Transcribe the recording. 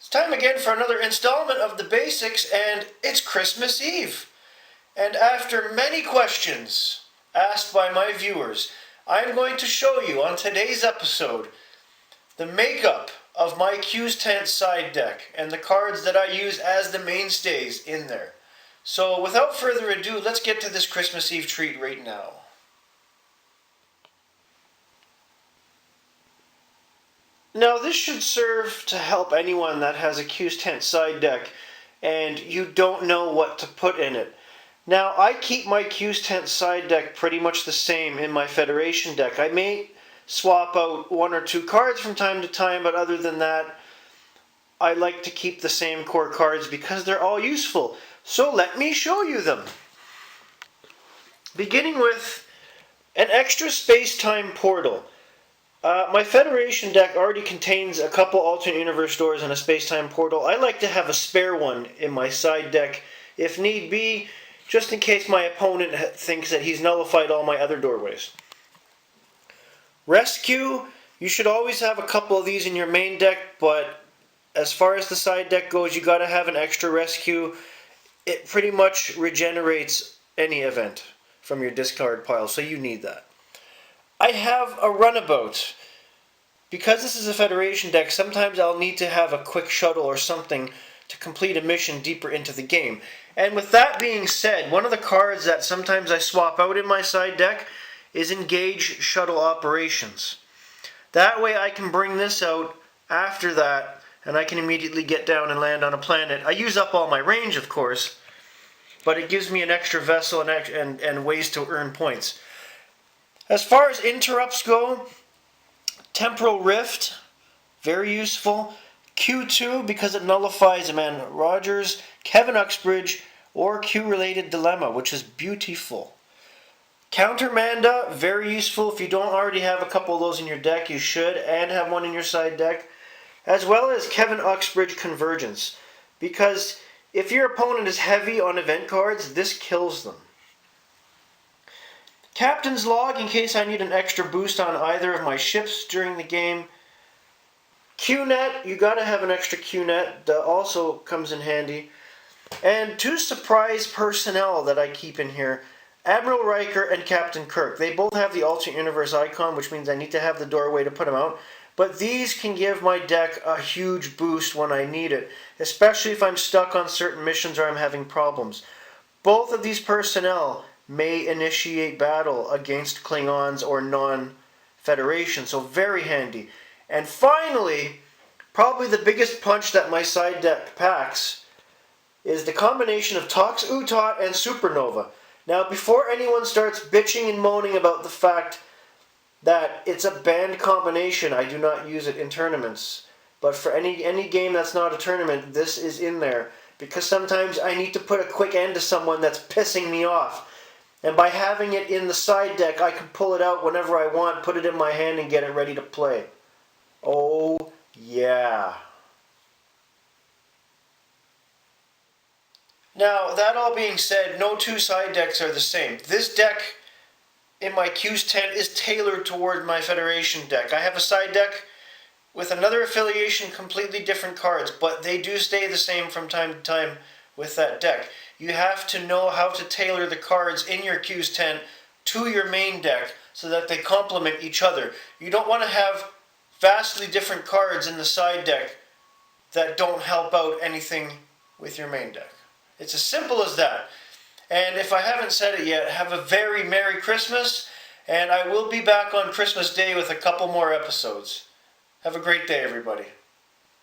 It's time again for another installment of the basics, and it's Christmas Eve. And after many questions asked by my viewers, I'm going to show you on today's episode the makeup of my Q's Tent side deck and the cards that I use as the mainstays in there. So without further ado, let's get to this Christmas Eve treat right now. Now this should serve to help anyone that has a Q's Tent side deck and you don't know what to put in it. Now I keep my Q's Tent side deck pretty much the same in my Federation deck. I may swap out one or two cards from time to time, but other than that, I like to keep the same core cards because they're all useful. So let me show you them. Beginning with an extra space-time portal. My Federation deck already contains a couple alternate universe doors and a space-time portal. I like to have a spare one in my side deck, if need be, just in case my opponent thinks that he's nullified all my other doorways. Rescue, you should always have a couple of these in your main deck, but as far as the side deck goes, you gotta have an extra rescue. It pretty much regenerates any event from your discard pile, so you need that. I have a runabout. Because this is a Federation deck, sometimes I'll need to have a quick shuttle or something to complete a mission deeper into the game. And with that being said, one of the cards that sometimes I swap out in my side deck is Engage Shuttle Operations. That way I can bring this out after that and I can immediately get down and land on a planet. I use up all my range, of course, but it gives me an extra vessel and ways to earn points. As far as interrupts go, Temporal Rift, very useful. Q2 because it nullifies Amanda Rogers, Kevin Uxbridge, or Q-related Dilemma, which is beautiful. Countermanda, very useful. If you don't already have a couple of those in your deck, you should, and have one in your side deck. As well as Kevin Uxbridge Convergence, because if your opponent is heavy on event cards, this kills them. Captain's Log, in case I need an extra boost on either of my ships during the game. QNet, you gotta have an extra QNet, that also comes in handy. And two surprise personnel that I keep in here, Admiral Riker and Captain Kirk. They both have the alternate universe icon, which means I need to have the doorway to put them out. But these can give my deck a huge boost when I need it, especially if I'm stuck on certain missions or I'm having problems. Both of these personnel may initiate battle against Klingons or non-Federation, so very handy. And finally, probably the biggest punch that my side deck packs is the combination of Tox Utot and Supernova. Now, before anyone starts bitching and moaning about the fact that it's a banned combination, I do not use it in tournaments. But for any game that's not a tournament, this is in there. Because sometimes I need to put a quick end to someone that's pissing me off. And by having it in the side deck, I can pull it out whenever I want, put it in my hand, and get it ready to play. Oh, yeah. Now, that all being said, no two side decks are the same. This deck in my Q's Tent is tailored toward my Federation deck. I have a side deck with another affiliation, completely different cards, but they do stay the same from time to time with that deck. You have to know how to tailor the cards in your Q's Tent to your main deck so that they complement each other. You don't want to have vastly different cards in the side deck that don't help out anything with your main deck. It's as simple as that. And if I haven't said it yet, have a very Merry Christmas, and I will be back on Christmas Day with a couple more episodes. Have a great day, everybody.